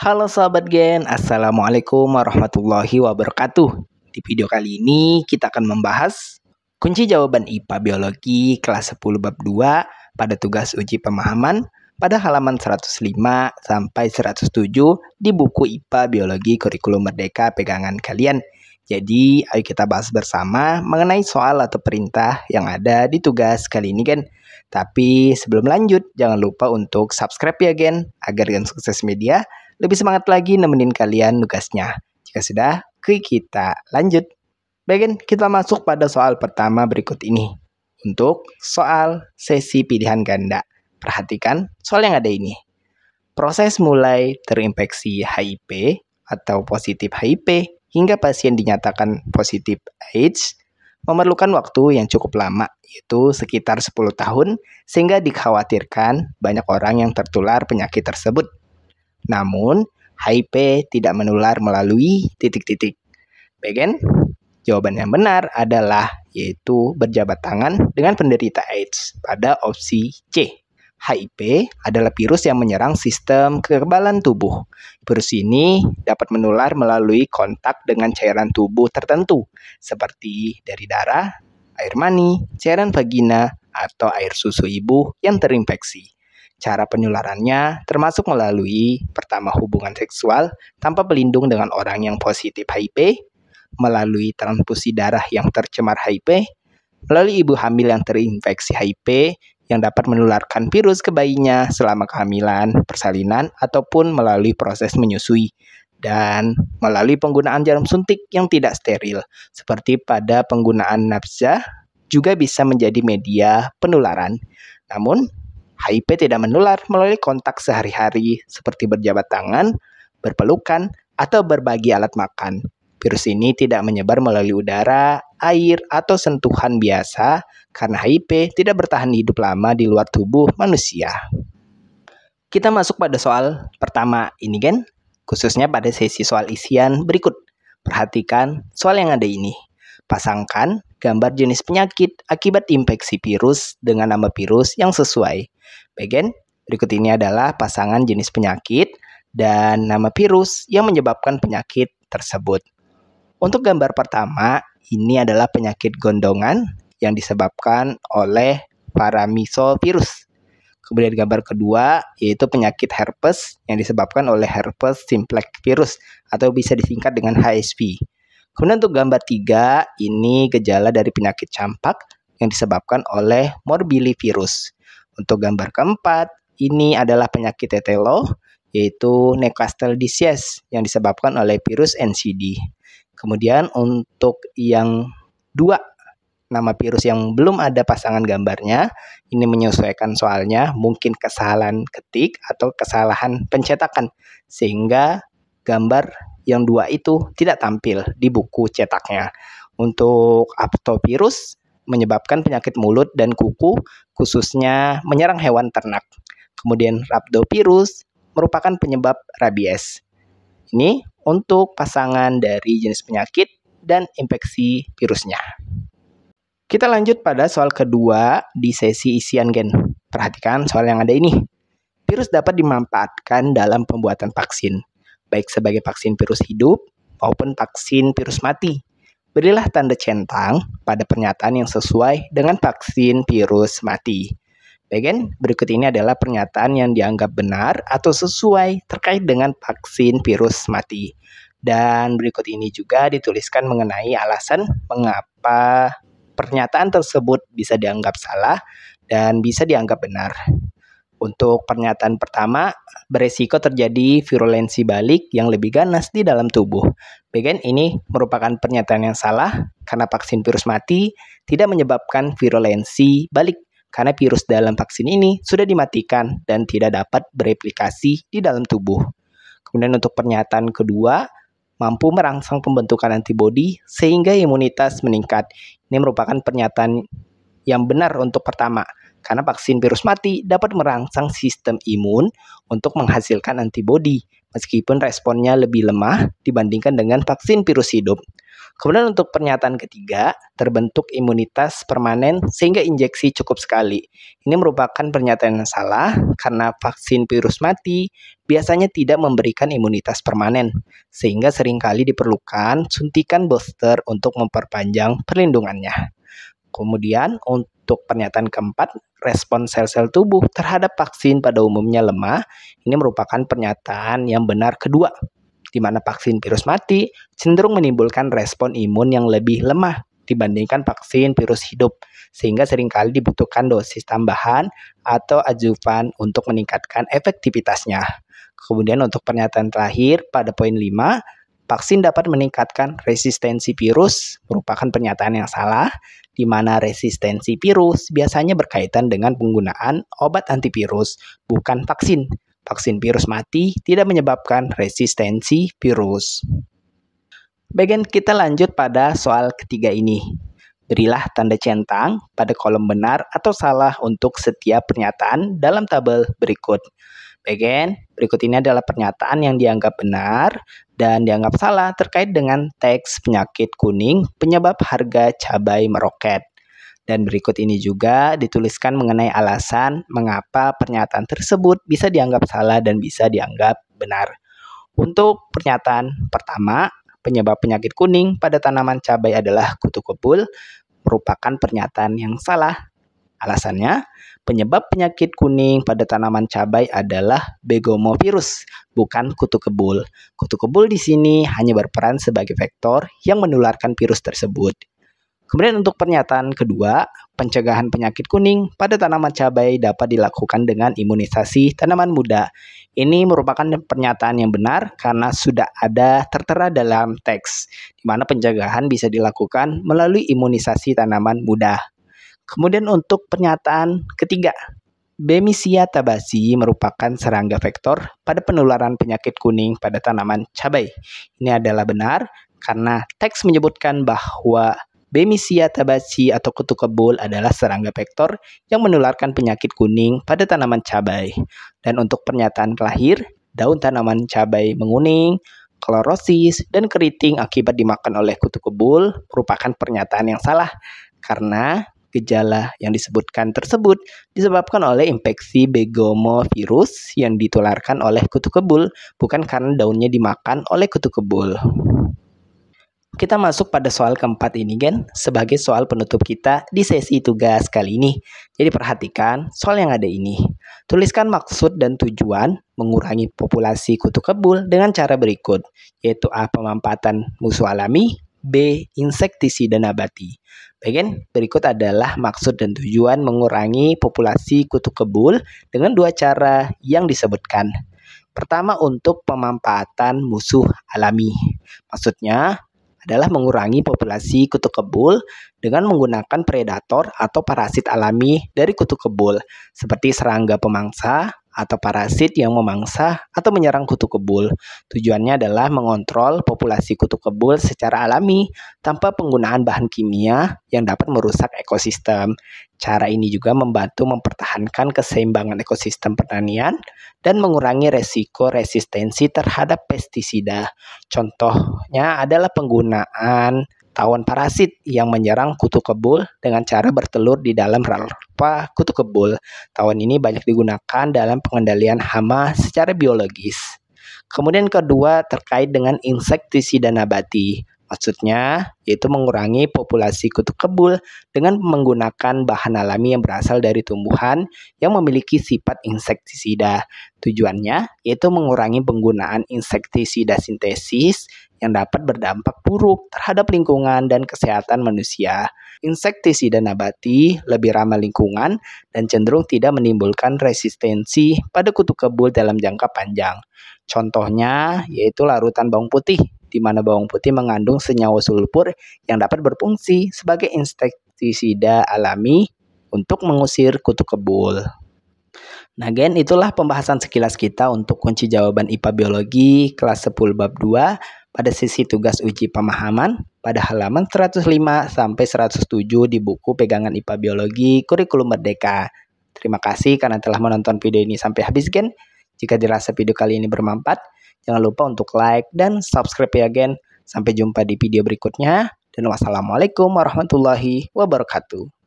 Halo sahabat Gen, Assalamualaikum warahmatullahi wabarakatuh. Di video kali ini kita akan membahas kunci jawaban IPA Biologi kelas 10 bab 2 pada tugas uji pemahaman pada halaman 105 sampai 107 di buku IPA Biologi Kurikulum Merdeka pegangan kalian. Jadi ayo kita bahas bersama mengenai soal atau perintah yang ada di tugas kali ini Gen. Tapi sebelum lanjut, jangan lupa untuk subscribe ya Gen, agar Gen Sukses Media lebih semangat lagi nemenin kalian tugasnya. Jika sudah, kita lanjut. Baik Gen, kita masuk pada soal pertama berikut ini. Untuk soal sesi pilihan ganda. Perhatikan soal yang ada ini. Proses mulai terinfeksi HIV atau positif HIV hingga pasien dinyatakan positif AIDS memerlukan waktu yang cukup lama, yaitu sekitar 10 tahun, sehingga dikhawatirkan banyak orang yang tertular penyakit tersebut. Namun, HIV tidak menular melalui titik-titik. Bagian jawaban yang benar adalah yaitu berjabat tangan dengan penderita AIDS pada opsi C. HIV adalah virus yang menyerang sistem kekebalan tubuh. Virus ini dapat menular melalui kontak dengan cairan tubuh tertentu, seperti dari darah, air mani, cairan vagina, atau air susu ibu yang terinfeksi. Cara penularannya termasuk melalui pertama hubungan seksual tanpa pelindung dengan orang yang positif HIV, melalui transfusi darah yang tercemar HIV, melalui ibu hamil yang terinfeksi HIV yang dapat menularkan virus ke bayinya selama kehamilan, persalinan, ataupun melalui proses menyusui, dan melalui penggunaan jarum suntik yang tidak steril, seperti pada penggunaan nafsa, juga bisa menjadi media penularan. Namun, HIV tidak menular melalui kontak sehari-hari seperti berjabat tangan, berpelukan, atau berbagi alat makan. Virus ini tidak menyebar melalui udara, air, atau sentuhan biasa karena HIV tidak bertahan hidup lama di luar tubuh manusia. Kita masuk pada soal pertama ini Gen, khususnya pada sesi soal isian berikut. Perhatikan soal yang ada ini. Pasangkan gambar jenis penyakit akibat infeksi virus dengan nama virus yang sesuai. Bagian berikut ini adalah pasangan jenis penyakit dan nama virus yang menyebabkan penyakit tersebut. Untuk gambar pertama, ini adalah penyakit gondongan yang disebabkan oleh paramyxovirus. Kemudian gambar kedua, yaitu penyakit herpes yang disebabkan oleh herpes simplex virus atau bisa disingkat dengan HSV. Kemudian untuk gambar 3, ini gejala dari penyakit campak yang disebabkan oleh morbillivirus. Untuk gambar keempat, ini adalah penyakit tetelo, yaitu Newcastle disease yang disebabkan oleh virus NCD. Kemudian untuk yang 2, nama virus yang belum ada pasangan gambarnya, ini menyesuaikan soalnya, mungkin kesalahan ketik atau kesalahan pencetakan, sehingga gambar yang 2 itu tidak tampil di buku cetaknya. Untuk aptovirus menyebabkan penyakit mulut dan kuku, khususnya menyerang hewan ternak. Kemudian rhabdovirus merupakan penyebab rabies. Ini untuk pasangan dari jenis penyakit dan infeksi virusnya. Kita lanjut pada soal kedua di sesi isian Gen. Perhatikan soal yang ada ini. Virus dapat dimanfaatkan dalam pembuatan vaksin, baik sebagai vaksin virus hidup maupun vaksin virus mati. Berilah tanda centang pada pernyataan yang sesuai dengan vaksin virus mati. Bagian berikut ini adalah pernyataan yang dianggap benar atau sesuai terkait dengan vaksin virus mati. Dan berikut ini juga dituliskan mengenai alasan mengapa pernyataan tersebut bisa dianggap salah dan bisa dianggap benar. Untuk pernyataan pertama, beresiko terjadi virulensi balik yang lebih ganas di dalam tubuh. Bagian ini merupakan pernyataan yang salah karena vaksin virus mati tidak menyebabkan virulensi balik karena virus dalam vaksin ini sudah dimatikan dan tidak dapat bereplikasi di dalam tubuh. Kemudian untuk pernyataan kedua, mampu merangsang pembentukan antibodi sehingga imunitas meningkat. Ini merupakan pernyataan yang benar untuk pertama, karena vaksin virus mati dapat merangsang sistem imun untuk menghasilkan antibodi, meskipun responnya lebih lemah dibandingkan dengan vaksin virus hidup. Kemudian untuk pernyataan ketiga, terbentuk imunitas permanen sehingga injeksi cukup sekali. Ini merupakan pernyataan yang salah karena vaksin virus mati biasanya tidak memberikan imunitas permanen, sehingga seringkali diperlukan suntikan booster untuk memperpanjang perlindungannya. Kemudian untuk pernyataan keempat, respon sel-sel tubuh terhadap vaksin pada umumnya lemah. Ini merupakan pernyataan yang benar kedua, di mana vaksin virus mati cenderung menimbulkan respon imun yang lebih lemah dibandingkan vaksin virus hidup, sehingga seringkali dibutuhkan dosis tambahan atau adjuvan untuk meningkatkan efektivitasnya. Kemudian untuk pernyataan terakhir pada poin 5, vaksin dapat meningkatkan resistensi virus, merupakan pernyataan yang salah, di mana resistensi virus biasanya berkaitan dengan penggunaan obat antivirus, bukan vaksin. Vaksin virus mati tidak menyebabkan resistensi virus. Bagian kita lanjut pada soal ketiga ini. Berilah tanda centang pada kolom benar atau salah untuk setiap pernyataan dalam tabel berikut. Bagian berikut ini adalah pernyataan yang dianggap benar dan dianggap salah terkait dengan teks penyakit kuning penyebab harga cabai meroket. Dan berikut ini juga dituliskan mengenai alasan mengapa pernyataan tersebut bisa dianggap salah dan bisa dianggap benar. Untuk pernyataan pertama, penyebab penyakit kuning pada tanaman cabai adalah kutu kebul, merupakan pernyataan yang salah. Alasannya, penyebab penyakit kuning pada tanaman cabai adalah begomovirus, bukan kutu kebul. Kutu kebul di sini hanya berperan sebagai vektor yang menularkan virus tersebut. Kemudian untuk pernyataan kedua, pencegahan penyakit kuning pada tanaman cabai dapat dilakukan dengan imunisasi tanaman muda. Ini merupakan pernyataan yang benar karena sudah ada tertera dalam teks, di mana pencegahan bisa dilakukan melalui imunisasi tanaman muda. Kemudian untuk pernyataan ketiga, Bemisia tabaci merupakan serangga vektor pada penularan penyakit kuning pada tanaman cabai. Ini adalah benar karena teks menyebutkan bahwa Bemisia tabaci atau kutu kebul adalah serangga vektor yang menularkan penyakit kuning pada tanaman cabai. Dan untuk pernyataan terakhir, daun tanaman cabai menguning, klorosis, dan keriting akibat dimakan oleh kutu kebul merupakan pernyataan yang salah karena gejala yang disebutkan tersebut disebabkan oleh infeksi begomovirus yang ditularkan oleh kutu kebul, bukan karena daunnya dimakan oleh kutu kebul. Kita masuk pada soal keempat ini, Gen, sebagai soal penutup kita di sesi tugas kali ini. Jadi perhatikan soal yang ada ini. Tuliskan maksud dan tujuan mengurangi populasi kutu kebul dengan cara berikut, yaitu A. Pemampatan musuh alami, B. Insektisida nabati. Bagian berikut adalah maksud dan tujuan mengurangi populasi kutu kebul dengan dua cara yang disebutkan. Pertama, untuk pemampatan musuh alami. Maksudnya adalah mengurangi populasi kutu kebul dengan menggunakan predator atau parasit alami dari kutu kebul, seperti serangga pemangsa atau parasit yang memangsa atau menyerang kutu kebul. Tujuannya adalah mengontrol populasi kutu kebul secara alami tanpa penggunaan bahan kimia yang dapat merusak ekosistem. Cara ini juga membantu mempertahankan keseimbangan ekosistem pertanian dan mengurangi resiko resistensi terhadap pestisida. Contohnya adalah penggunaan tawon parasit yang menyerang kutu kebul dengan cara bertelur di dalam larva kutu kebul. Tawon ini banyak digunakan dalam pengendalian hama secara biologis. Kemudian kedua terkait dengan insektisida nabati. Maksudnya yaitu mengurangi populasi kutu kebul dengan menggunakan bahan alami yang berasal dari tumbuhan yang memiliki sifat insektisida. Tujuannya yaitu mengurangi penggunaan insektisida sintesis yang dapat berdampak buruk terhadap lingkungan dan kesehatan manusia. Insektisida nabati lebih ramah lingkungan dan cenderung tidak menimbulkan resistensi pada kutu kebul dalam jangka panjang. Contohnya yaitu larutan bawang putih, di mana bawang putih mengandung senyawa sulfur yang dapat berfungsi sebagai insektisida alami untuk mengusir kutu kebul. Nah, Gen, itulah pembahasan sekilas kita untuk kunci jawaban IPA Biologi kelas 10 bab 2 pada sesi tugas uji pemahaman pada halaman 105 sampai 107 di buku pegangan IPA Biologi Kurikulum Merdeka. Terima kasih karena telah menonton video ini sampai habis, Gen. Jika dirasa video kali ini bermanfaat, jangan lupa untuk like dan subscribe ya, Gen. Sampai jumpa di video berikutnya dan wassalamualaikum warahmatullahi wabarakatuh.